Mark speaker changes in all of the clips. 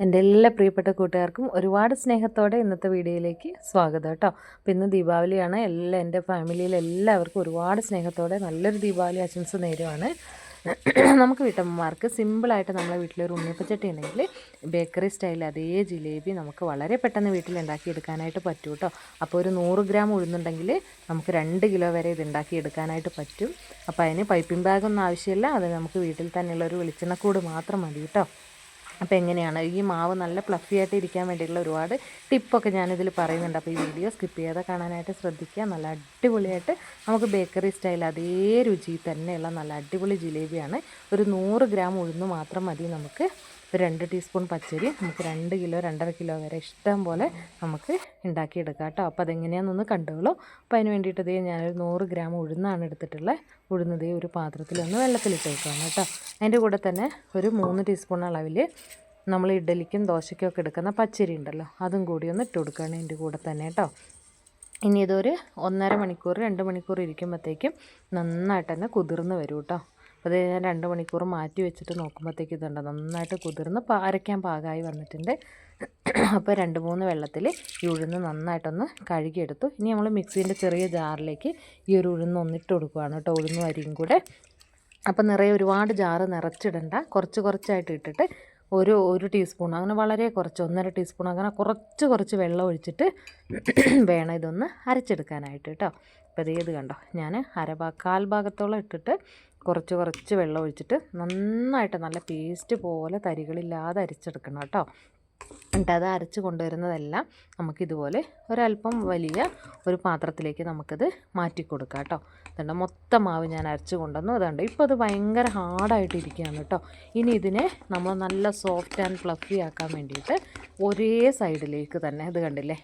Speaker 1: എൻ്റെ എല്ലാ പ്രിയപ്പെട്ട കൂട്ടുകാർക്കും ഒരുപാട് സ്നേഹത്തോടെ ഇന്നത്തെ വീഡിയോയിലേക്ക് സ്വാഗതം കേട്ടോ. അപ്പോൾ ഇന്ന് ദീപാവലിയാണ്. എൻ്റെ ഫാമിലിയിൽ എല്ലാവർക്കും ഒരുപാട് സ്നേഹത്തോടെ നല്ലൊരു ദീപാവലി ആശംസ നേരുവാണ്. നമുക്ക് വീട്ടമ്മമാർക്ക് സിമ്പിളായിട്ട് നമ്മളെ വീട്ടിലൊരു ഉണ്ണിയപ്പച്ചട്ടി ഉണ്ടെങ്കിൽ ബേക്കറി സ്റ്റൈൽ അതേ ജിലേബി നമുക്ക് വളരെ പെട്ടെന്ന് വീട്ടിൽ ഉണ്ടാക്കിയെടുക്കാനായിട്ട് പറ്റും കേട്ടോ. അപ്പോൾ ഒരു 100 ഗ്രാം ഉഴുന്നുണ്ടെങ്കിൽ നമുക്ക് 2 കിലോ വരെ ഇത് ഉണ്ടാക്കിയെടുക്കാനായിട്ട് പറ്റും. അപ്പോൾ അതിന് പൈപ്പിംഗ് ബാഗൊന്നും ആവശ്യമില്ല. അത് നമുക്ക് വീട്ടിൽ തന്നെയുള്ളൊരു വെളിച്ചെണ്ണക്കൂട് മാത്രം മതി കേട്ടോ. അപ്പോൾ എങ്ങനെയാണ് ഈ മാവ് നല്ല ഫ്ലഫി ആയിട്ട് ഇരിക്കാൻ വേണ്ടിയിട്ടുള്ള ഒരുപാട് ടിപ്പൊക്കെ ഞാനിതിൽ പറയുന്നുണ്ട്. അപ്പോൾ ഈ വീഡിയോ സ്കിപ്പ് ചെയ്യാതെ കാണാനായിട്ട് ശ്രദ്ധിക്കുക. നല്ല അടിപൊളിയായിട്ട് നമുക്ക് ബേക്കറി സ്റ്റൈൽ അതേ രുചി തന്നെയുള്ള നല്ല അടിപൊളി ജിലേബിയാണ്. ഒരു 100 ഗ്രാം ഉഴുന്ന് മാത്രം മതി നമുക്ക്. ഒരു 2 ടീസ്പൂൺ പച്ചരി, നമുക്ക് 2 കിലോ 2.5 കിലോ വരെ ഇഷ്ടം പോലെ നമുക്ക് ഉണ്ടാക്കിയെടുക്കാം കേട്ടോ. അപ്പോൾ അതെങ്ങനെയാണെന്നൊന്ന് കണ്ടോളൂ. അപ്പോൾ അതിന് വേണ്ടിയിട്ട് ഇതേ ഞാനൊരു 100 ഗ്രാം ഉഴുന്നാണ് എടുത്തിട്ടുള്ളത്. ഉഴുന്നതേ ഒരു പാത്രത്തിലൊന്ന് വെള്ളത്തിലിട്ട് വെക്കണം കേട്ടോ. അതിൻ്റെ കൂടെ തന്നെ ഒരു 3 ടീസ്പൂൺ അളവിൽ നമ്മൾ ഇഡ്ഡലിക്കും ദോശയ്ക്കും ഒക്കെ എടുക്കുന്ന പച്ചരി ഉണ്ടല്ലോ, അതും കൂടി ഒന്ന് ഇട്ട് കൊടുക്കുകയാണ് ഇതിൻ്റെ കൂടെ തന്നെ കേട്ടോ. ഇനി ഇതൊരു 1.5 മണിക്കൂർ 2 മണിക്കൂർ ഇരിക്കുമ്പോഴത്തേക്കും നന്നായിട്ട് തന്നെ കുതിർന്ന് വരും കേട്ടോ. അപ്പോൾ അത് ഞാൻ 2 മണിക്കൂർ മാറ്റി വെച്ചിട്ട് നോക്കുമ്പോഴത്തേക്ക് ഇതുണ്ട് നന്നായിട്ട് കുതിർന്ന് അരയ്ക്കാൻ പാകമായി വന്നിട്ടുണ്ട്. അപ്പോൾ 2-3 വെള്ളത്തിൽ ഈ ഉഴുന്ന് നന്നായിട്ടൊന്ന് കഴുകിയെടുത്തു. ഇനി നമ്മൾ മിക്സീൻ്റെ ചെറിയ ജാറിലേക്ക് ഈ ഒരു ഉഴുന്ന് ഒന്നിട്ട് കൊടുക്കുകയാണ് കേട്ടോ, ഉഴുന്നും അരിയും കൂടെ. അപ്പോൾ നിറയെ ഒരുപാട് ജാറ് നിറച്ചിടണ്ട, കുറച്ചായിട്ട് ഇട്ടിട്ട് ഒരു ടീസ്പൂൺ അങ്ങനെ വളരെ കുറച്ച് 1.5 ടീസ്പൂൺ അങ്ങനെ കുറച്ച് വെള്ളം ഒഴിച്ചിട്ട് വേണം ഇതൊന്ന് അരച്ചെടുക്കാനായിട്ട് കേട്ടോ. അപ്പോൾ ഇത് കണ്ടോ, ഞാൻ കാൽ ഭാഗത്തോളം ഇട്ടിട്ട് കുറച്ച് വെള്ളം ഒഴിച്ചിട്ട് നന്നായിട്ട് നല്ല പേസ്റ്റ് പോലെ തരികളില്ലാതെ അരച്ചെടുക്കണം കേട്ടോ. എന്നിട്ട് അത് അരച്ച് കൊണ്ടുവരുന്നതെല്ലാം നമുക്കിതുപോലെ ഒരല്പം വലിയ ഒരു പാത്രത്തിലേക്ക് നമുക്കത് മാറ്റി കൊടുക്കാം കേട്ടോ. അതുകൊണ്ട് മൊത്തം മാവ് ഞാൻ അരച്ച് കൊണ്ടുവന്നു. അതുകൊണ്ട് ഇപ്പോൾ അത് ഭയങ്കര ഹാർഡായിട്ടിരിക്കുകയാണ് കേട്ടോ. ഇനി ഇതിനെ നമ്മൾ നല്ല സോഫ്റ്റ് ആൻഡ് ഫ്ലഫി ആക്കാൻ വേണ്ടിയിട്ട് ഒരേ സൈഡിലേക്ക് തന്നെ, ഇത് കണ്ടില്ലേ,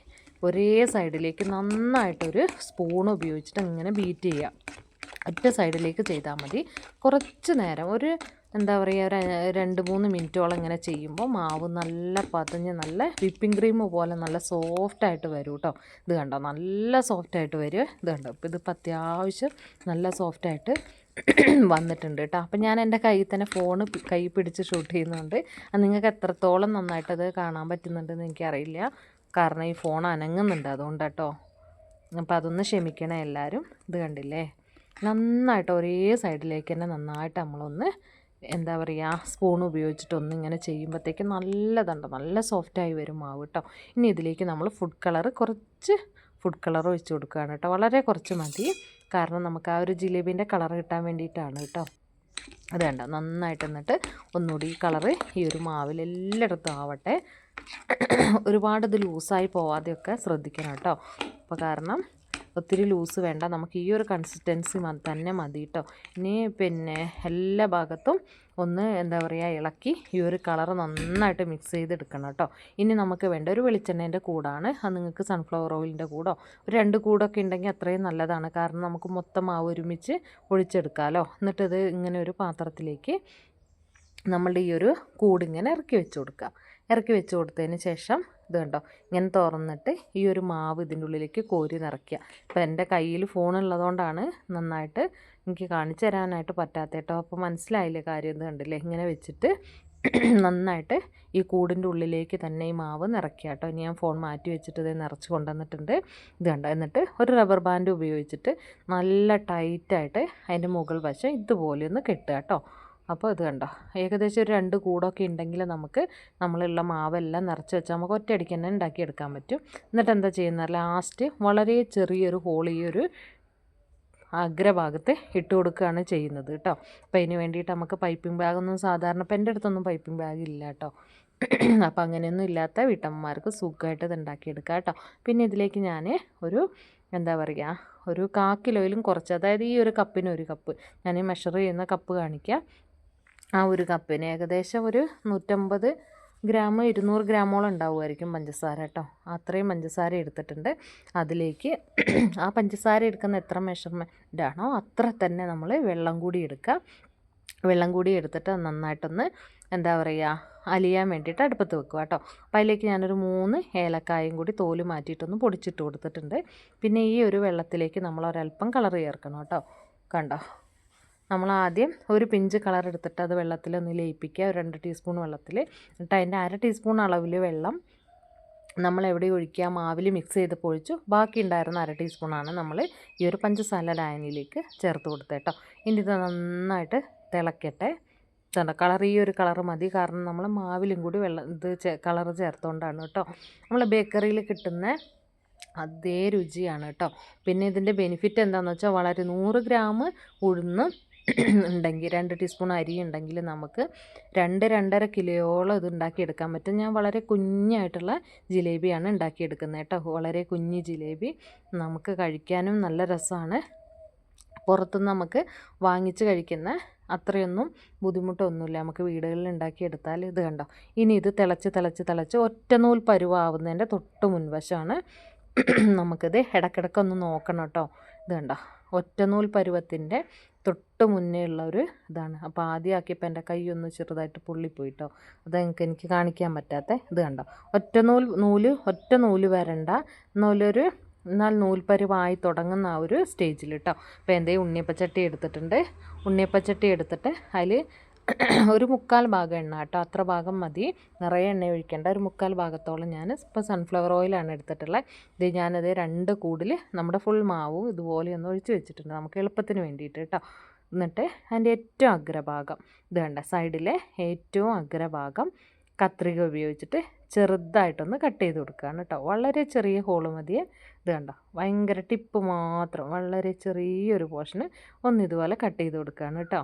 Speaker 1: ഒരേ സൈഡിലേക്ക് നന്നായിട്ടൊരു സ്പൂൺ ഉപയോഗിച്ചിട്ട് ഇങ്ങനെ ബീറ്റ് ചെയ്യുക. ഒറ്റ സൈഡിലേക്ക് ചെയ്താൽ മതി. കുറച്ച് നേരം ഒരു എന്താ പറയുക, ഒരു 2-3 മിനിറ്റോളം ഇങ്ങനെ ചെയ്യുമ്പോൾ മാവ് നല്ല പതഞ്ഞ് നല്ല വിപ്പിംഗ് ക്രീം പോലെ നല്ല സോഫ്റ്റായിട്ട് വരും കേട്ടോ. ഇത് കണ്ടോ, നല്ല സോഫ്റ്റായിട്ട് വരും. ഇത് കണ്ടോ, ഇപ്പോൾ ഇതിപ്പോൾ അത്യാവശ്യം നല്ല സോഫ്റ്റായിട്ട് വന്നിട്ടുണ്ട് കേട്ടോ. അപ്പം ഞാൻ എൻ്റെ കയ്യിൽ തന്നെ കൈ പിടിച്ച് ഷൂട്ട് ചെയ്യുന്നുണ്ട്. അത് നിങ്ങൾക്ക് എത്രത്തോളം നന്നായിട്ടത് കാണാൻ പറ്റുന്നുണ്ടെന്ന് എനിക്കറിയില്ല, കാരണം ഈ ഫോൺ അനങ്ങുന്നുണ്ട്, അതുകൊണ്ട് കേട്ടോ. അപ്പോൾ അതൊന്ന് ക്ഷമിക്കണേ എല്ലാവരും. ഇത് കണ്ടില്ലേ, നന്നായിട്ട് ഒരേ സൈഡിലേക്ക് തന്നെ നന്നായിട്ട് നമ്മളൊന്ന് എന്താ പറയുക, സ്പൂൺ ഉപയോഗിച്ചിട്ടൊന്ന് ഇങ്ങനെ ചെയ്യുമ്പോഴത്തേക്ക് നല്ലതുണ്ട്, നല്ല സോഫ്റ്റായി വരും മാവ് കേട്ടോ. ഇനി ഇതിലേക്ക് നമ്മൾ കുറച്ച് ഫുഡ് കളർ ഒഴിച്ച് കൊടുക്കുകയാണ് കേട്ടോ. വളരെ കുറച്ച് മതി, കാരണം നമുക്ക് ആ ഒരു ജിലേബീൻ്റെ കളർ കിട്ടാൻ വേണ്ടിയിട്ടാണ് കേട്ടോ. അത് കണ്ടോ, നന്നായിട്ട് എന്നിട്ട് ഒന്നുകൂടി ഈ കളറ് ഈ ഒരു മാവിൽ എല്ലായിടത്തും ആവട്ടെ. ഒരുപാട് ഇത് ലൂസായി പോവാതെയൊക്കെ ശ്രദ്ധിക്കണം കേട്ടോ. അപ്പോൾ കാരണം ഒത്തിരി ലൂസ് വേണ്ട, നമുക്ക് ഈ ഒരു കൺസിസ്റ്റൻസി തന്നെ മതി കേട്ടോ. ഇനി പിന്നെ എല്ലാ ഭാഗത്തും ഒന്ന് എന്താ പറയുക ഇളക്കി ഈ ഒരു കളർ നന്നായിട്ട് മിക്സ് ചെയ്തെടുക്കണം കേട്ടോ. ഇനി നമുക്ക് വേണ്ട ഒരു വെളിച്ചെണ്ണേൻ്റെ കൂടാണ്. അത് നിങ്ങൾക്ക് സൺഫ്ലവർ ഓയിലിൻ്റെ കൂടോ ഒരു 2 കൂടൊക്കെ ഉണ്ടെങ്കിൽ അത്രയും നല്ലതാണ്, കാരണം നമുക്ക് മൊത്തം മാവ് ഒരുമിച്ച് ഒഴിച്ചെടുക്കാമല്ലോ. എന്നിട്ടിത് ഇങ്ങനെ ഒരു പാത്രത്തിലേക്ക് നമ്മളുടെ ഈ ഒരു കൂടിങ്ങനെ ഇറക്കി വെച്ച് കൊടുത്തതിന് ശേഷം ഇത് കണ്ടോ, ഇങ്ങനെ തുറന്നിട്ട് ഈ ഒരു മാവ് ഇതിൻ്റെ ഉള്ളിലേക്ക് കോരി നിറയ്ക്കുക. ഇപ്പോൾ എൻ്റെ കയ്യിൽ ഫോണുള്ളതുകൊണ്ടാണ് നന്നായിട്ട് എനിക്ക് കാണിച്ചു തരാനായിട്ട് പറ്റാത്ത കേട്ടോ. അപ്പോൾ മനസ്സിലായില്ലേ കാര്യം? ഇത് കണ്ടില്ലേ, ഇങ്ങനെ വെച്ചിട്ട് നന്നായിട്ട് ഈ കൂടിൻ്റെ ഉള്ളിലേക്ക് തന്നെ ഈ മാവ് നിറയ്ക്കുക കേട്ടോ. ഇനി ഞാൻ ഫോൺ മാറ്റി വെച്ചിട്ട് ഇത് നിറച്ച് കൊണ്ടുവന്നിട്ടുണ്ട്. ഇത് കണ്ടോ, എന്നിട്ട് ഒരു റബ്ബർ ബാൻഡ് ഉപയോഗിച്ചിട്ട് നല്ല ടൈറ്റായിട്ട് അതിൻ്റെ മുകൾ വശം ഇതുപോലെ ഒന്ന് കെട്ടുക കേട്ടോ. അപ്പോൾ ഇത് കണ്ടോ, ഏകദേശം ഒരു 2 കൂടൊക്കെ ഉണ്ടെങ്കിൽ നമുക്ക് നമ്മളുള്ള മാവെല്ലാം നിറച്ച് വെച്ചാൽ നമുക്ക് ഒറ്റയടിക്ക് തന്നെ ഉണ്ടാക്കിയെടുക്കാൻ പറ്റും. എന്നിട്ട് എന്താ ചെയ്യുന്നത്, ലാസ്റ്റ് വളരെ ചെറിയൊരു ഹോൾ ഈ ഒരു അഗ്രഭാഗത്ത് ഇട്ട് കൊടുക്കുകയാണ് ചെയ്യുന്നത് കേട്ടോ. അപ്പോൾ അതിന് വേണ്ടിയിട്ട് നമുക്ക് പൈപ്പിംഗ് ബാഗൊന്നും സാധാരണ ഇപ്പം എൻ്റെ അടുത്തൊന്നും പൈപ്പിംഗ് ബാഗ് ഇല്ല കേട്ടോ. അപ്പോൾ അങ്ങനെയൊന്നും ഇല്ലാത്ത വീട്ടമ്മമാർക്ക് സുഖമായിട്ട് ഇത് ഉണ്ടാക്കിയെടുക്കാം കേട്ടോ. പിന്നെ ഇതിലേക്ക് ഞാൻ ഒരു എന്താ പറയുക, ഒരു 1/4 കിലോയിലും കുറച്ച്, അതായത് ഈ ഒരു കപ്പിന് 1 കപ്പ്, ഞാൻ മെഷർ ചെയ്യുന്ന കപ്പ് കാണിക്കുക. ആ ഒരു കപ്പിന് ഏകദേശം ഒരു 150 ഗ്രാം 200 ഗ്രാമോളം ഉണ്ടാവുമായിരിക്കും പഞ്ചസാര കേട്ടോ. അത്രയും പഞ്ചസാര എടുത്തിട്ടുണ്ട്. അതിലേക്ക് ആ പഞ്ചസാര എടുക്കുന്ന എത്ര മെഷർമെൻ്റ് ആണോ അത്ര തന്നെ നമ്മൾ വെള്ളം കൂടി എടുക്കുക. വെള്ളം കൂടി എടുത്തിട്ട് നന്നായിട്ടൊന്ന് എന്താ പറയുക അലിയാൻ വേണ്ടിയിട്ട് അടുപ്പത്ത് വെക്കുക കേട്ടോ. അപ്പോൾ അതിലേക്ക് ഞാനൊരു 3 ഏലക്കായും കൂടി തോല് മാറ്റിയിട്ടൊന്ന് പൊടിച്ചിട്ട് കൊടുത്തിട്ടുണ്ട്. പിന്നെ ഈ ഒരു വെള്ളത്തിലേക്ക് നമ്മൾ ഒരല്പം കളർ ചേർക്കണം കേട്ടോ. കണ്ടോ, നമ്മൾ ആദ്യം ഒരു പിഞ്ച് കളർ എടുത്തിട്ട് അത് വെള്ളത്തിലൊന്ന് ലയിപ്പിക്കുക, ഒരു 2 ടീസ്പൂൺ വെള്ളത്തിൽ. എന്നിട്ട് അതിൻ്റെ 1/2 ടീസ്പൂൺ അളവിൽ വെള്ളം നമ്മൾ എവിടെ ഒഴിക്കുക, മാവിൽ മിക്സ് ചെയ്ത് പൊഴിച്ചു. ബാക്കി ഉണ്ടായിരുന്ന 1/2 ടീസ്പൂണാണ് നമ്മൾ ഈ ഒരു പഞ്ചസാര ലായനിയിലേക്ക് ചേർത്ത് കൊടുത്തത് കേട്ടോ. ഇനി ഇത് നന്നായിട്ട് തിളക്കട്ടെ. കളർ ഈ ഒരു കളർ മതി, കാരണം നമ്മൾ മാവിലും കൂടി കളർ ചേർത്തുകൊണ്ടാണ് കേട്ടോ. നമ്മൾ ബേക്കറിയിൽ കിട്ടുന്ന അതേ രുചിയാണ് കേട്ടോ. പിന്നെ ഇതിൻ്റെ ബെനിഫിറ്റ് എന്താണെന്ന് വെച്ചാൽ വളരെ 100 ഗ്രാം ഉഴുന്ന് ഉണ്ടെങ്കിൽ 2 ടീസ്പൂൺ അരി ഉണ്ടെങ്കിൽ നമുക്ക് 2-2.5 കിലോയോളം ഇത് ഉണ്ടാക്കിയെടുക്കാൻ പറ്റും. ഞാൻ വളരെ കുഞ്ഞായിട്ടുള്ള ജിലേബിയാണ് ഉണ്ടാക്കിയെടുക്കുന്നത് കേട്ടോ. വളരെ കുഞ്ഞ് ജിലേബി, നമുക്ക് കഴിക്കാനും നല്ല രസമാണ്. പുറത്തുനിന്ന് നമുക്ക് വാങ്ങിച്ച് കഴിക്കുന്ന അത്രയൊന്നും ബുദ്ധിമുട്ടൊന്നുമില്ല, നമുക്ക് വീടുകളിൽ ഉണ്ടാക്കിയെടുത്താൽ. ഇത് കണ്ടോ, ഇനി ഇത് തിളച്ച് ഒറ്റനൂൽ പരുവാവുന്നതിൻ്റെ തൊട്ട് മുൻവശമാണ്. നമുക്കിത് ഇടയ്ക്കിടയ്ക്കൊന്ന് നോക്കണം കേട്ടോ. ഇത് കണ്ടോ, ഒറ്റനൂൽ പരുവത്തിൻ്റെ തൊട്ട് മുന്നേ ഉള്ള ഒരു ഇതാണ്. അപ്പോൾ ആദ്യം ആക്കിയപ്പോൾ എൻ്റെ കൈ ഒന്ന് ചെറുതായിട്ട് പൊള്ളിപ്പോയിട്ടോ, അത് എനിക്ക് കാണിക്കാൻ പറ്റാത്ത. ഇത് കണ്ടോ, ഒറ്റ നൂല് വരണ്ട, എന്നാൽ നൂൽപ്പരുവായി തുടങ്ങുന്ന ആ ഒരു സ്റ്റേജിൽ കേട്ടോ. അപ്പോൾ എൻ്റെ ഉണ്ണിയപ്പച്ചട്ടി എടുത്തിട്ടുണ്ട്. ഉണ്ണിയപ്പച്ചട്ടി എടുത്തിട്ട് അതിൽ ഒരു 1/4 ഭാഗം എണ്ണ കേട്ടോ, അത്ര ഭാഗം മതി, നിറയെ എണ്ണ ഒഴിക്കേണ്ട. ഒരു 1/4 ഭാഗത്തോളം ഞാൻ ഇപ്പോൾ സൺഫ്ലവർ ഓയിലാണ് എടുത്തിട്ടുള്ളത്. ഇത് ഞാനത് 2 കൂടിൽ നമ്മുടെ ഫുൾ മാവും ഇതുപോലെ ഒന്ന് ഒഴിച്ച് വെച്ചിട്ടുണ്ട്, നമുക്ക് എളുപ്പത്തിന് വേണ്ടിയിട്ട് കേട്ടോ. എന്നിട്ട് അതിൻ്റെ ഏറ്റവും അഗ്രഭാഗം, ഇത് കണ്ട സൈഡിലെ ഏറ്റവും അഗ്രഭാഗം കത്രിക ഉപയോഗിച്ചിട്ട് ചെറുതായിട്ടൊന്ന് കട്ട് ചെയ്ത് കൊടുക്കുകയാണ് കേട്ടോ. വളരെ ചെറിയ ഹോള് മതിയെ. ഇത് കണ്ടോ, ഭയങ്കര ടിപ്പ് മാത്രം, വളരെ ചെറിയൊരു പോർഷന് ഒന്ന് ഇതുപോലെ കട്ട് ചെയ്ത് കൊടുക്കുകയാണ് കേട്ടോ.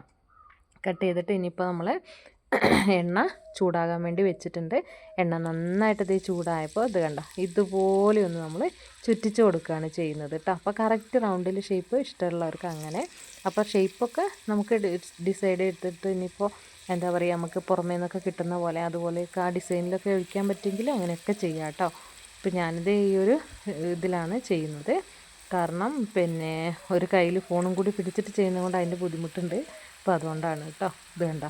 Speaker 1: കട്ട് ചെയ്തിട്ട് ഇനിയിപ്പോൾ നമ്മൾ എണ്ണ ചൂടാകാൻ വേണ്ടി വെച്ചിട്ടുണ്ട്. എണ്ണ നന്നായിട്ട് ഇത് ചൂടായപ്പോൾ ഇത് കണ്ടോ, ഇതുപോലെ ഒന്ന് നമ്മൾ ചുറ്റിച്ച് കൊടുക്കുകയാണ് ചെയ്യുന്നത് കേട്ടോ. അപ്പോൾ കറക്റ്റ് റൗണ്ടിൽ ഷേപ്പ് ഇഷ്ടമുള്ളവർക്ക് അങ്ങനെ. അപ്പോൾ ഷേപ്പൊക്കെ നമുക്ക് ഡിസൈഡ് ചെയ്തിട്ട് ഇനിയിപ്പോൾ എന്താ പറയുക, നമുക്ക് പുറമേ നിന്നൊക്കെ കിട്ടുന്ന പോലെ അതുപോലെയൊക്കെ ആ ഡിസൈനിലൊക്കെ ഒഴിക്കാൻ പറ്റുമെങ്കിൽ അങ്ങനെയൊക്കെ ചെയ്യാം കേട്ടോ. ഇപ്പോൾ ഞാനിത് ഈ ഒരു ഇതിലാണ് ചെയ്യുന്നത്, കാരണം പിന്നെ ഒരു കയ്യിൽ ഫോണും കൂടി പിടിച്ചിട്ട് ചെയ്യുന്നതുകൊണ്ട് അതിൻ്റെ ബുദ്ധിമുട്ടുണ്ട്. അപ്പോൾ അതുകൊണ്ടാണ് കേട്ടോ. ഇത് കണ്ടോ,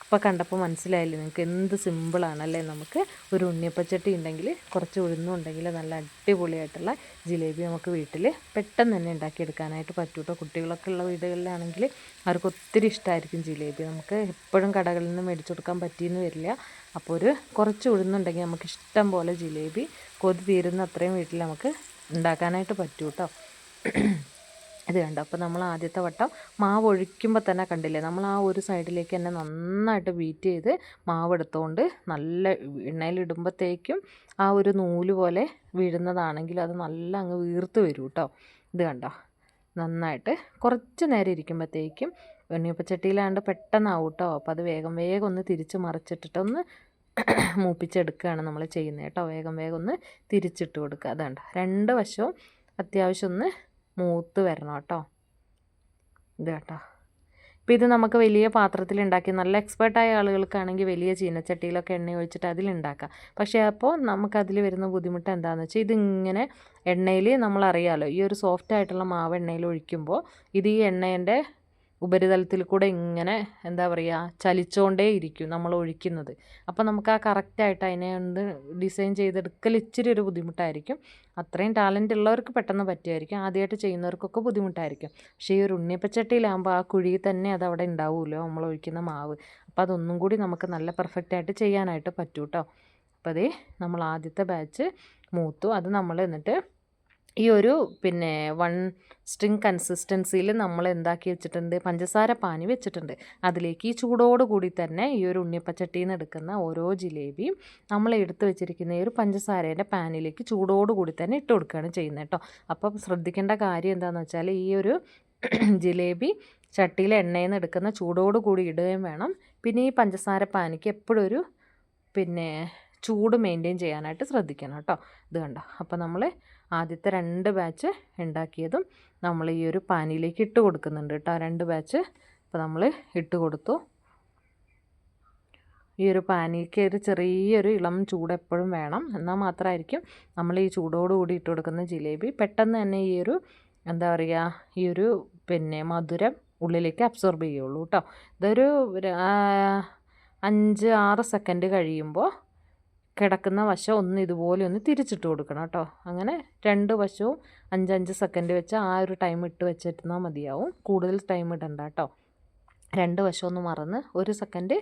Speaker 1: അപ്പോൾ കണ്ടപ്പോൾ മനസ്സിലായില്ലേ നിങ്ങൾക്ക് എന്ത് സിമ്പിളാണല്ലേ. നമുക്ക് ഒരു ഉണ്ണിയപ്പച്ചട്ടി ഉണ്ടെങ്കിൽ കുറച്ച് ഉഴുന്നും ഉണ്ടെങ്കിൽ നല്ല അടിപൊളിയായിട്ടുള്ള ജിലേബി നമുക്ക് വീട്ടിൽ പെട്ടെന്ന് തന്നെ ഉണ്ടാക്കിയെടുക്കാനായിട്ട് പറ്റും കേട്ടോ. കുട്ടികളൊക്കെ ഉള്ള വീടുകളിലാണെങ്കിൽ അവർക്ക് ഒത്തിരി ഇഷ്ടമായിരിക്കും ജിലേബി. നമുക്ക് എപ്പോഴും കടകളിൽ നിന്ന് മേടിച്ചു കൊടുക്കാൻ പറ്റിയെന്ന് വരില്ല. അപ്പോൾ കുറച്ച് ഉഴുന്നുണ്ടെങ്കിൽ നമുക്ക് ഇഷ്ടം പോലെ ജിലേബി കൊതി തീരുന്ന അത്രയും വീട്ടിൽ നമുക്ക് ഉണ്ടാക്കാനായിട്ട് പറ്റും കേട്ടോ. ഇത് കണ്ടോ, അപ്പോൾ നമ്മൾ ആദ്യത്തെ വട്ടം മാവ് ഒഴിക്കുമ്പോൾ തന്നെ കണ്ടില്ലേ, നമ്മൾ ആ ഒരു സൈഡിലേക്ക് തന്നെ നന്നായിട്ട് ബീറ്റ് ചെയ്ത് മാവ് എടുത്തുകൊണ്ട് നല്ല എണ്ണയിലിടുമ്പോഴത്തേക്കും ആ ഒരു നൂല് പോലെ വീഴുന്നതാണെങ്കിൽ അത് നല്ല അങ്ങ് വീർത്ത് വരും കേട്ടോ. ഇത് കണ്ടോ, നന്നായിട്ട് കുറച്ച് നേരം ഇരിക്കുമ്പോഴത്തേക്കും ഉണ്ണിയപ്പച്ചട്ടിയിലാണ്ട് പെട്ടെന്നാവും കേട്ടോ. അപ്പോൾ അത് വേഗം ഒന്ന് തിരിച്ച് മറിച്ചിട്ടിട്ടൊന്ന് മൂപ്പിച്ചെടുക്കുകയാണ് നമ്മൾ ചെയ്യുന്നത് കേട്ടോ. വേഗം ഒന്ന് തിരിച്ചിട്ട് കൊടുക്കുക. അതുണ്ട് 2 വശവും അത്യാവശ്യം ഒന്ന് മൂത്ത് വരണം കേട്ടോ. ഇത് കേട്ടോ, ഇപ്പോൾ ഇത് നമുക്ക് വലിയ പാത്രത്തിൽ ഉണ്ടാക്കി, നല്ല എക്സ്പേർട്ടായ ആളുകൾക്കാണെങ്കിൽ വലിയ ചീനച്ചട്ടിയിലൊക്കെ എണ്ണ ഒഴിച്ചിട്ട് അതിലുണ്ടാക്കാം. പക്ഷേ അപ്പോൾ നമുക്കതിൽ വരുന്ന ബുദ്ധിമുട്ട് എന്താണെന്ന് വെച്ചാൽ, ഇതിങ്ങനെ എണ്ണയിൽ നമ്മളറിയാമല്ലോ, ഈ ഒരു സോഫ്റ്റ് ആയിട്ടുള്ള മാവ് എണ്ണയിൽ ഒഴിക്കുമ്പോൾ ഇത് ഈ എണ്ണേൻ്റെ ഉപരിതലത്തിൽ കൂടെ ഇങ്ങനെ എന്താ പറയുക ചലിച്ചുകൊണ്ടേ ഇരിക്കും നമ്മൾ ഒഴിക്കുന്നത്. അപ്പോൾ നമുക്ക് ആ കറക്റ്റായിട്ട് അതിനെ ഒന്ന് ഡിസൈൻ ചെയ്തെടുക്കൽ ഇച്ചിരി ഒരു ബുദ്ധിമുട്ടായിരിക്കും. അത്രയും ടാലൻ്റ് ഉള്ളവർക്ക് പെട്ടെന്ന് പറ്റുമായിരിക്കും, ആദ്യമായിട്ട് ചെയ്യുന്നവർക്കൊക്കെ ബുദ്ധിമുട്ടായിരിക്കും. പക്ഷേ ഈ ഒരു ഉണ്ണിയപ്പച്ചട്ടിയിലാകുമ്പോൾ ആ കുഴിയിൽ തന്നെ അത് അവിടെ ഉണ്ടാവുമല്ലോ നമ്മൾ ഒഴിക്കുന്ന മാവ്. അപ്പോൾ അതൊന്നും കൂടി നമുക്ക് നല്ല പെർഫെക്റ്റായിട്ട് ചെയ്യാനായിട്ട് പറ്റും കേട്ടോ. അപ്പോൾ അതേ നമ്മൾ ആദ്യത്തെ ബാച്ച് മൂത്തു. അത് നമ്മൾ എന്നിട്ട് ഈ ഒരു പിന്നെ 1 സ്ട്രിങ് കൺസിസ്റ്റൻസിയിൽ നമ്മൾ എന്താക്കി വെച്ചിട്ടുണ്ട്, പഞ്ചസാര പാനി വെച്ചിട്ടുണ്ട്. അതിലേക്ക് ഈ ചൂടോട് കൂടി തന്നെ ഈ ഒരു ഉണ്ണിയപ്പച്ചട്ടിയിൽ നിന്ന് എടുക്കുന്ന ഓരോ ജിലേബിയും നമ്മൾ എടുത്ത് വെച്ചിരിക്കുന്ന ഈ ഒരു പഞ്ചസാരേൻ്റെ പാനിലേക്ക് ചൂടോട് കൂടി തന്നെ ഇട്ട് കൊടുക്കുകയാണ് ചെയ്യുന്നത് കേട്ടോ. അപ്പം ശ്രദ്ധിക്കേണ്ട കാര്യം എന്താണെന്ന് വെച്ചാൽ, ഈ ഒരു ജിലേബി ചട്ടിയിൽ എണ്ണയിൽ നിന്ന് എടുക്കുന്ന ചൂടോട് കൂടി ഇടുകയും വേണം. പിന്നെ ഈ പഞ്ചസാര പാനിക്ക് എപ്പോഴും ഒരു പിന്നെ ചൂട് മെയിൻറ്റെയിൻ ചെയ്യാനായിട്ട് ശ്രദ്ധിക്കണം കേട്ടോ. ഇത് കണ്ടോ, അപ്പോൾ നമ്മൾ ആദ്യത്തെ 2 ബാച്ച് ഉണ്ടാക്കിയതും നമ്മൾ ഈ ഒരു പാനിയിലേക്ക് ഇട്ട് കൊടുക്കുന്നുണ്ട് കേട്ടോ. 2 ബാച്ച് അപ്പോൾ നമ്മൾ ഇട്ട് കൊടുത്തു. ഈ ഒരു പാനിക്ക് ഒരു ചെറിയൊരു ഇളം ചൂട് എപ്പോഴും വേണം, എന്നാൽ മാത്രമായിരിക്കും നമ്മൾ ഈ ചൂടോടുകൂടി ഇട്ട് കൊടുക്കുന്ന ജിലേബി പെട്ടെന്ന് തന്നെ ഈ ഒരു എന്താ പറയുക, ഈ ഒരു പിന്നെ മധുരം ഉള്ളിലേക്ക് അബ്സോർബ് ചെയ്യുള്ളൂ കേട്ടോ. ഇതൊരു 5-6 സെക്കൻഡ് കഴിയുമ്പോൾ കിടക്കുന്ന വശം ഒന്ന് ഇതുപോലെ ഒന്ന് തിരിച്ചിട്ട് കൊടുക്കണം കേട്ടോ. അങ്ങനെ 2 വശവും 5-5 സെക്കൻഡ് വെച്ച് ആ ഒരു ടൈം ഇട്ട് വെച്ചിരുന്നാൽ മതിയാവും, കൂടുതൽ ടൈം ഇടണ്ട കേട്ടോ. രണ്ട് വശം ഒന്ന് മറന്ന് 1 സെക്കൻഡ്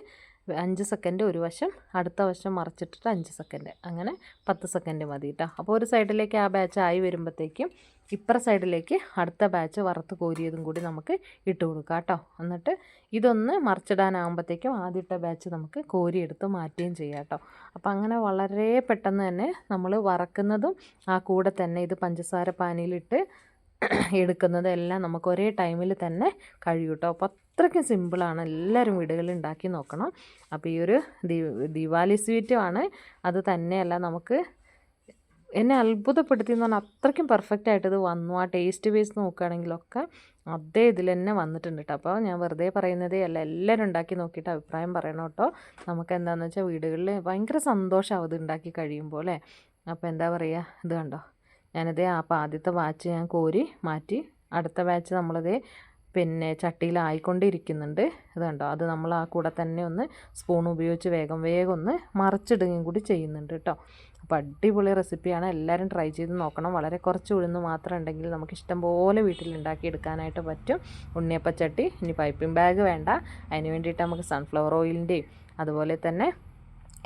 Speaker 1: 5 സെക്കൻഡ് ഒരു വശം, അടുത്ത വശം മറിച്ചിട്ടിട്ട് 5 സെക്കൻഡ്, അങ്ങനെ 10 സെക്കൻഡ് മതി കേട്ടോ. അപ്പോൾ ഒരു സൈഡിലേക്ക് ആ ബാച്ച് ആയി വരുമ്പോഴത്തേക്കും ഇപ്പുറ സൈഡിലേക്ക് അടുത്ത ബാച്ച് വറുത്ത് കോരിയതും കൂടി നമുക്ക് ഇട്ട് കൊടുക്കാം കേട്ടോ. എന്നിട്ട് ഇതൊന്ന് മറിച്ചിടാനാകുമ്പോഴത്തേക്കും ആദ്യത്തെ ബാച്ച് നമുക്ക് കോരിയെടുത്ത് മാറ്റുകയും ചെയ്യാം കേട്ടോ. അപ്പോൾ അങ്ങനെ വളരെ പെട്ടെന്ന് തന്നെ നമ്മൾ വറക്കുന്നതും ആ കൂടെ തന്നെ ഇത് പഞ്ചസാര പാനിയിലിട്ട് എടുക്കുന്നതെല്ലാം നമുക്ക് ഒരേ ടൈമിൽ തന്നെ കഴിയും കേട്ടോ. അപ്പോൾ അത്രയ്ക്കും സിമ്പിളാണ്, എല്ലാവരും വീടുകളിൽ ഉണ്ടാക്കി നോക്കണം. അപ്പോൾ ഈ ഒരു ദിവാലി സ്വീറ്റുമാണ്. അത് തന്നെയല്ല, നമുക്ക് എന്നെ അത്ഭുതപ്പെടുത്തി എന്ന് പറഞ്ഞാൽ അത്രയ്ക്കും പെർഫെക്റ്റ് ആയിട്ട് ഇത് വന്നു. ആ ടേസ്റ്റ് ബേസ് നോക്കുകയാണെങ്കിലൊക്കെ അതേ ഇതിൽ തന്നെ വന്നിട്ടുണ്ട് കേട്ടോ. അപ്പോൾ ഞാൻ വെറുതെ പറയുന്നതേ അല്ല, എല്ലാവരും ഉണ്ടാക്കി നോക്കിയിട്ട് അഭിപ്രായം പറയണം കേട്ടോ. നമുക്ക് എന്താണെന്ന് വെച്ചാൽ വീടുകളിൽ ഭയങ്കര സന്തോഷമാവും ഇത് ഉണ്ടാക്കി കഴിയുമ്പോൾ അല്ലേ. അപ്പോൾ എന്താ പറയുക, ഇത് കണ്ടോ, ഞാനിതേ അപ്പോൾ ആദ്യത്തെ ബാച്ച് ഞാൻ കോരി മാറ്റി, അടുത്ത ബാച്ച് നമ്മളിതേ പിന്നെ ചട്ടിയിലായിക്കൊണ്ടിരിക്കുന്നുണ്ട്. ഇത് കണ്ടോ, അത് നമ്മൾ ആ കൂടെ തന്നെ ഒന്ന് സ്പൂൺ ഉപയോഗിച്ച് വേഗം ഒന്ന് മറിച്ചിടുകയും കൂടി ചെയ്യുന്നുണ്ട് കേട്ടോ. അപ്പോൾ അടിപൊളി റെസിപ്പിയാണ്, എല്ലാവരും ട്രൈ ചെയ്ത് നോക്കണം. വളരെ കുറച്ച് ഉഴുന്ന് മാത്രം ഉണ്ടെങ്കിൽ നമുക്ക് ഇഷ്ടം പോലെ വീട്ടിലുണ്ടാക്കി എടുക്കാനായിട്ട് പറ്റും. ഉണ്ണിയപ്പച്ചട്ടി, ഇനി പൈപ്പിംഗ് ബാഗ് വേണ്ട, അതിന് വേണ്ടിയിട്ട് നമുക്ക് സൺഫ്ലവർ ഓയിലിൻ്റെയും അതുപോലെ തന്നെ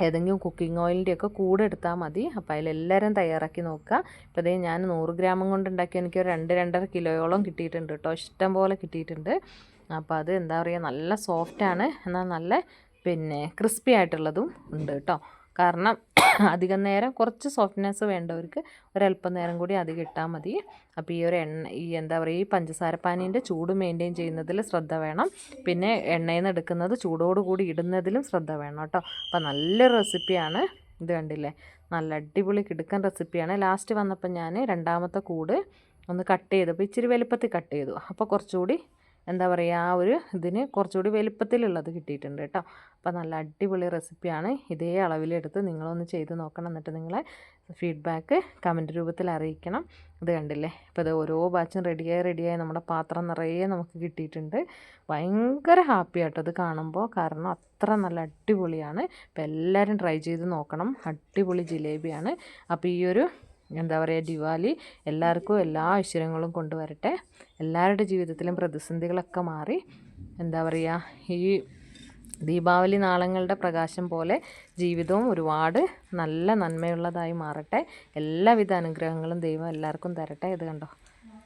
Speaker 1: ഏതെങ്കിലും കുക്കിംഗ് ഓയിലിൻ്റെയൊക്കെ കൂടെ എടുത്താൽ മതി. അപ്പോൾ അതിലെല്ലാവരും തയ്യാറാക്കി നോക്കുക. ഇപ്പോൾ അതേ ഞാൻ 100 ഗ്രാം കൊണ്ട് ഉണ്ടാക്കി എനിക്ക് 2-2.5 കിലോയോളം കിട്ടിയിട്ടുണ്ട് കേട്ടോ. ഇഷ്ടം പോലെ കിട്ടിയിട്ടുണ്ട്. അപ്പോൾ അത് എന്താ പറയുക, നല്ല സോഫ്റ്റാണ്, എന്നാൽ നല്ല പിന്നെ ക്രിസ്പി ആയിട്ടുള്ളതും ഉണ്ട് കേട്ടോ. കാരണം അധികം നേരം കുറച്ച് സോഫ്റ്റ്നെസ് വേണ്ടവർക്ക് ഒരല്പം നേരം കൂടി അധികം ഇട്ടാൽ മതി. അപ്പോൾ ഈ ഒരു എന്താ പറയുക, ഈ പഞ്ചസാരപ്പാനീൻ്റെ ചൂട് മെയിൻറ്റെയിൻ ചെയ്യുന്നതിൽ ശ്രദ്ധ വേണം. പിന്നെ എണ്ണയിൽ നിന്ന് എടുക്കുന്നത് ചൂടോടുകൂടി ഇടുന്നതിലും ശ്രദ്ധ വേണം കേട്ടോ. അപ്പോൾ നല്ലൊരു റെസിപ്പിയാണ് ഇത്, കണ്ടില്ലേ, നല്ല അടിപൊളി കിടുക്കൻ റെസിപ്പിയാണ്. ലാസ്റ്റ് വന്നപ്പോൾ ഞാൻ രണ്ടാമത്തെ കൂട് ഒന്ന് കട്ട് ചെയ്തപ്പോൾ ഇച്ചിരി വലുപ്പത്തിൽ കട്ട് ചെയ്തു. അപ്പോൾ കുറച്ചുകൂടി എന്താ പറയുക, ആ ഒരു ഇതിന് കുറച്ചുകൂടി വലുപ്പത്തിലുള്ളത് കിട്ടിയിട്ടുണ്ട് കേട്ടോ. അപ്പോൾ നല്ല അടിപൊളി റെസിപ്പിയാണ്. ഇതേ അളവിലെടുത്ത് നിങ്ങളൊന്ന് ചെയ്ത് നോക്കണം. എന്നിട്ട് നിങ്ങളെ ഫീഡ്ബാക്ക് കമൻറ്റ് രൂപത്തിൽ അറിയിക്കണം. ഇത് കണ്ടില്ലേ, ഇപ്പോൾ ഇത് ഓരോ ബാച്ചും റെഡിയായി നമ്മുടെ പാത്രം നിറയെ നമുക്ക് കിട്ടിയിട്ടുണ്ട്. ഭയങ്കര ഹാപ്പി ആട്ടോ ഇത് കാണുമ്പോൾ, കാരണം അത്ര നല്ല അടിപൊളിയാണ്. അപ്പോൾ എല്ലാവരും ട്രൈ ചെയ്ത് നോക്കണം. അടിപൊളി ജിലേബിയാണ്. അപ്പോൾ ഈ ഒരു എന്താ പറയുക, ദിവാലി എല്ലാവർക്കും എല്ലാ ഐശ്വര്യങ്ങളും കൊണ്ടുവരട്ടെ. എല്ലാവരുടെ ജീവിതത്തിലും പ്രതിസന്ധികളൊക്കെ മാറി എന്താ പറയുക, ഈ ദീപാവലി നാളങ്ങളുടെ പ്രകാശം പോലെ ജീവിതവും ഒരുപാട് നല്ല നന്മയുള്ളതായി മാറട്ടെ. എല്ലാവിധ അനുഗ്രഹങ്ങളും ദൈവം എല്ലാവർക്കും തരട്ടെ. ഇത് കണ്ടോ,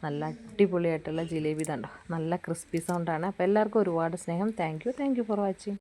Speaker 1: നല്ല അടിപൊളിയായിട്ടുള്ള ജിലേബി കണ്ടോ, നല്ല ക്രിസ്പി സൗണ്ടാണ്. അപ്പോൾ എല്ലാവർക്കും ഒരുപാട് സ്നേഹം. Thank you for watching.